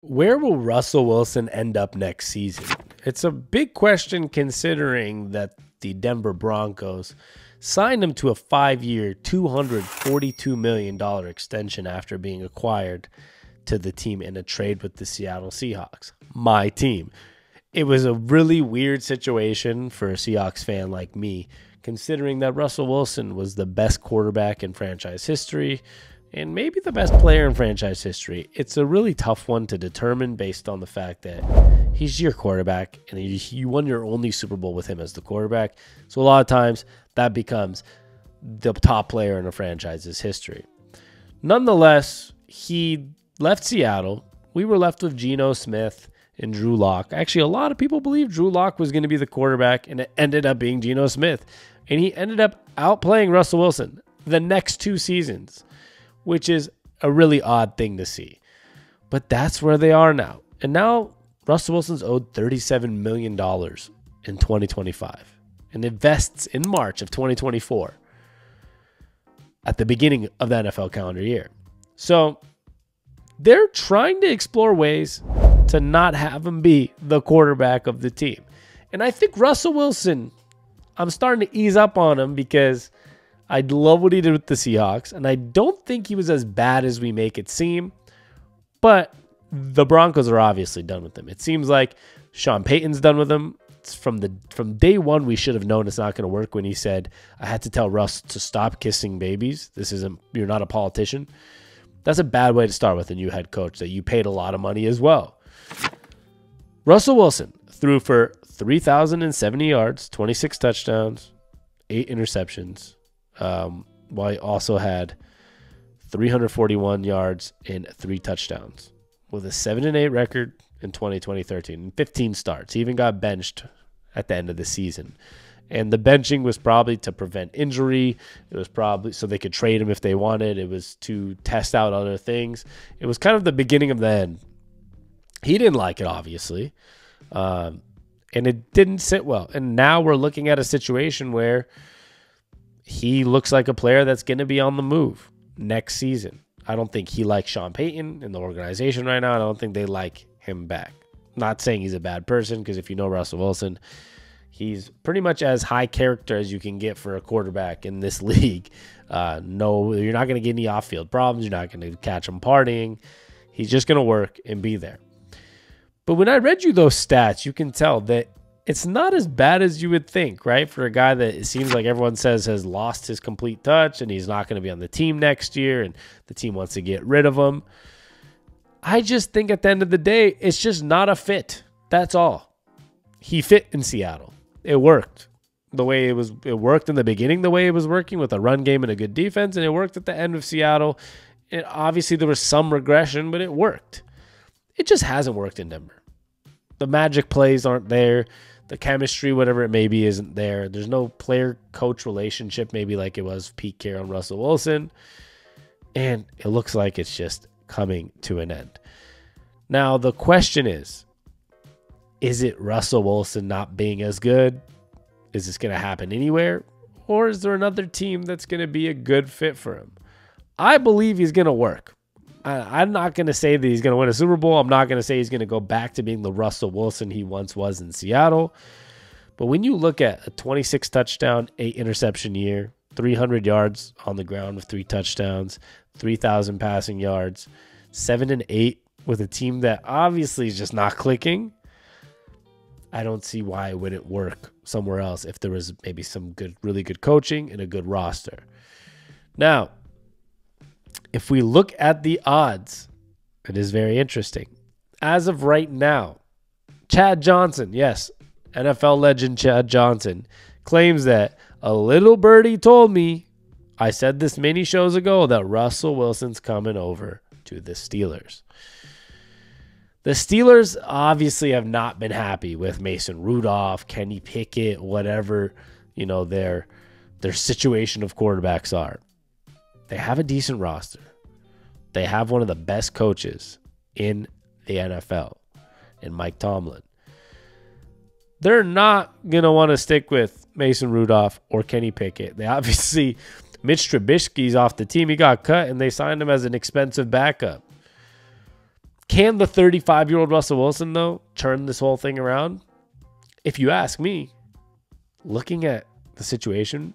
Where will Russell Wilson end up next season? It's a big question considering that the Denver Broncos signed him to a 5-year, $242 million extension after being acquired to the team in a trade with the Seattle Seahawks, my team. It was a really weird situation for a Seahawks fan like me, considering that Russell Wilson was the best quarterback in franchise history and maybe the best player in franchise history. It's a really tough one to determine based on the fact that he's your quarterback and you won your only Super Bowl with him as the quarterback. So a lot of times that becomes the top player in a franchise's history. Nonetheless, he left Seattle. We were left with Geno Smith and Drew Lock. Actually, a lot of people believe Drew Lock was going to be the quarterback, and it ended up being Geno Smith. And he ended up outplaying Russell Wilson the next 2 seasons, which is a really odd thing to see. But that's where they are now. And now Russell Wilson's owed $37 million in 2025 and invests in March of 2024 at the beginning of the NFL calendar year. So they're trying to explore ways to not have him be the quarterback of the team. And I think Russell Wilson, I'm starting to ease up on him because I love what he did with the Seahawks, and I don't think he was as bad as we make it seem, but the Broncos are obviously done with him. It seems like Sean Payton's done with him. It's from day one, we should have known it's not going to work when he said, I had to tell Russ to stop kissing babies. You're not a politician. That's a bad way to start with a new head coach that you paid a lot of money as well. Russell Wilson threw for 3,070 yards, 26 touchdowns, 8 interceptions. While he also had 341 yards and 3 touchdowns with a 7-8 record in 2013 and 15 starts. He even got benched at the end of the season. And the benching was probably to prevent injury. It was probably so they could trade him if they wanted. It was to test out other things. It was kind of the beginning of the end. He didn't like it, obviously. And it didn't sit well. And now we're looking at a situation where he looks like a player that's going to be on the move next season. I don't think he likes Sean Payton in the organization right now. I don't think they like him back. Not saying he's a bad person, because if you know Russell Wilson, he's pretty much as high character as you can get for a quarterback in this league. No, you're not going to get any off-field problems. You're not going to catch him partying. He's just going to work and be there. But when I read you those stats, you can tell that it's not as bad as you would think, right? For a guy that it seems like everyone says has lost his complete touch and he's not going to be on the team next year and the team wants to get rid of him. I just think at the end of the day, it's just not a fit. That's all. He fit in Seattle. It worked the way it was. It worked in the beginning the way it was working with a run game and a good defense, and it worked at the end of Seattle. And obviously there was some regression, but it worked. It just hasn't worked in Denver. The magic plays aren't there. The chemistry, whatever it may be, isn't there. There's no player-coach relationship, maybe like it was Pete Carroll and Russell Wilson. And it looks like it's just coming to an end. Now, the question is it Russell Wilson not being as good? Is this going to happen anywhere? Or is there another team that's going to be a good fit for him? I believe he's going to work. I'm not going to say that he's going to win a Super Bowl. I'm not going to say he's going to go back to being the Russell Wilson he once was in Seattle. But when you look at a 26 touchdown, 8 interception year, 300 yards on the ground with 3 touchdowns, 3,000 passing yards, 7-8 with a team that obviously is just not clicking, I don't see why it wouldn't work somewhere else if there was maybe some good, really good coaching and a good roster. Now, if we look at the odds, it is very interesting. As of right now, Chad Johnson, yes, NFL legend Chad Johnson, claims that a little birdie told me, I said this many shows ago, that Russell Wilson's coming over to the Steelers. The Steelers obviously have not been happy with Mason Rudolph, Kenny Pickett, whatever, their situation of quarterbacks are. They have a decent roster. They have one of the best coaches in the NFL, in Mike Tomlin. They're not going to want to stick with Mason Rudolph or Kenny Pickett. They obviously, Mitch Trubisky's off the team. He got cut, and they signed him as an expensive backup. Can the 35-year-old Russell Wilson, though, turn this whole thing around? If you ask me, looking at the situation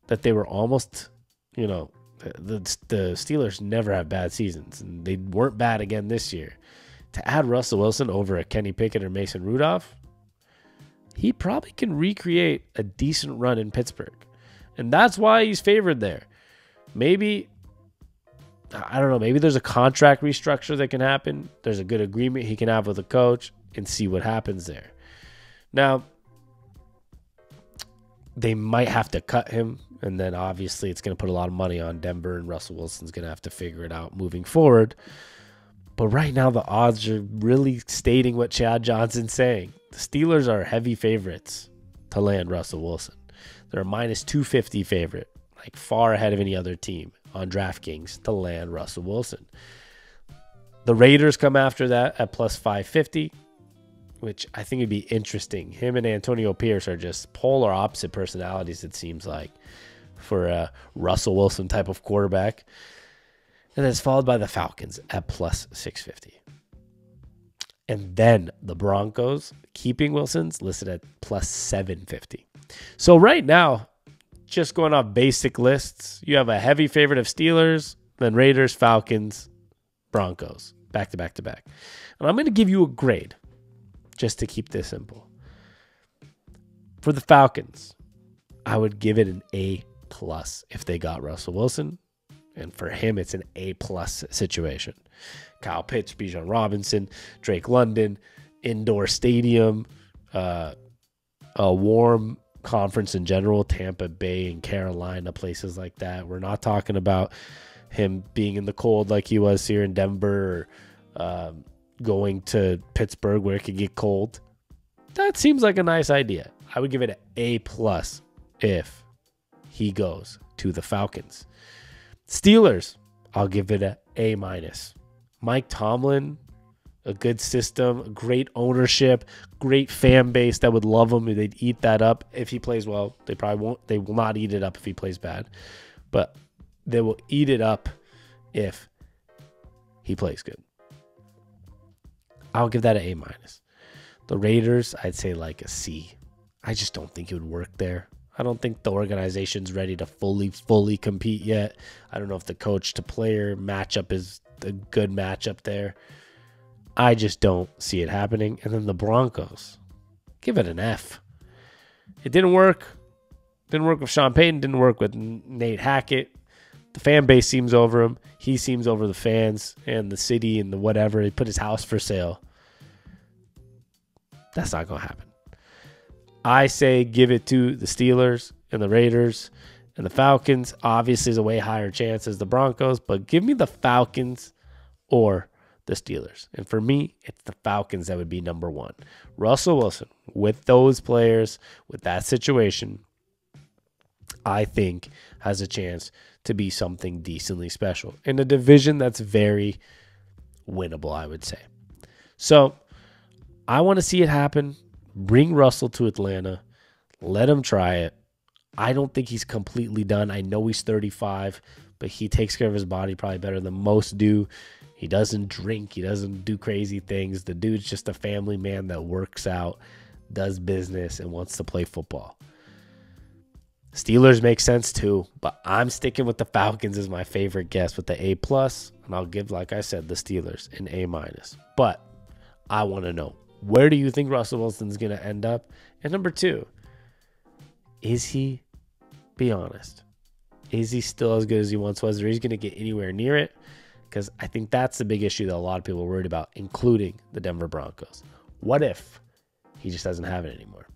that they were almost, the Steelers never have bad seasons, and they weren't bad again this year. To add Russell Wilson over a Kenny Pickett or Mason Rudolph, he probably can recreate a decent run in Pittsburgh. And that's why he's favored there. Maybe, I don't know, maybe there's a contract restructure that can happen. There's a good agreement he can have with the coach and see what happens there. Now, they might have to cut him, and then obviously it's going to put a lot of money on Denver, and Russell Wilson's going to have to figure it out moving forward. But right now, the odds are really stating what Chad Johnson's saying. The Steelers are heavy favorites to land Russell Wilson. They're a minus 250 favorite, like far ahead of any other team on DraftKings to land Russell Wilson. The Raiders come after that at plus 550, which I think would be interesting. Him and Antonio Pierce are just polar opposite personalities, it seems like, for a Russell Wilson type of quarterback. And then it's followed by the Falcons at plus 650. And then the Broncos, keeping Wilson's, listed at plus 750. So right now, just going off basic lists, you have a heavy favorite of Steelers, then Raiders, Falcons, Broncos, back to back to back. And I'm going to give you a grade just to keep this simple. For the Falcons, I would give it an A+ if they got Russell Wilson. And for him, it's an A+ situation. Kyle Pitts, Bijan Robinson, Drake London, indoor stadium, a warm conference in general, Tampa Bay and Carolina, places like that. We're not talking about him being in the cold like he was here in Denver, or going to Pittsburgh where it could get cold. That seems like a nice idea. I would give it an A+ if he goes to the Falcons. Steelers, I'll give it an A-. Mike Tomlin, a good system, great ownership, great fan base that would love him. They'd eat that up if he plays well. They probably won't. They will not eat it up if he plays bad, but they will eat it up if he plays good. I'll give that an A-. The Raiders, I'd say like a C. I just don't think it would work there. I don't think the organization's ready to fully compete yet. I don't know if the coach-to-player matchup is a good matchup there. I just don't see it happening. And then the Broncos, give it an F. It didn't work. Didn't work with Sean Payton. Didn't work with Nate Hackett. The fan base seems over him. He seems over the fans and the city and the whatever. He put his house for sale. That's not going to happen. I say give it to the Steelers and the Raiders and the Falcons. Obviously, is a way higher chance as the Broncos, but give me the Falcons or the Steelers. And for me, it's the Falcons that would be number one. Russell Wilson, with those players, with that situation, I think has a chance to be something decently special in a division that's very winnable, I would say. So I want to see it happen. Bring Russell to Atlanta. Let him try it. I don't think he's completely done. I know he's 35, but he takes care of his body probably better than most do. He doesn't drink. He doesn't do crazy things. The dude's just a family man that works out, does business, and wants to play football. Steelers make sense too, but I'm sticking with the Falcons as my favorite guess with the A+, and I'll give, like I said, the Steelers an A-. But I want to know, where do you think Russell Wilson's going to end up? And number two, is he, be honest, is he still as good as he once was, or is he going to get anywhere near it? Because I think that's the big issue that a lot of people are worried about, including the Denver Broncos. What if he just doesn't have it anymore?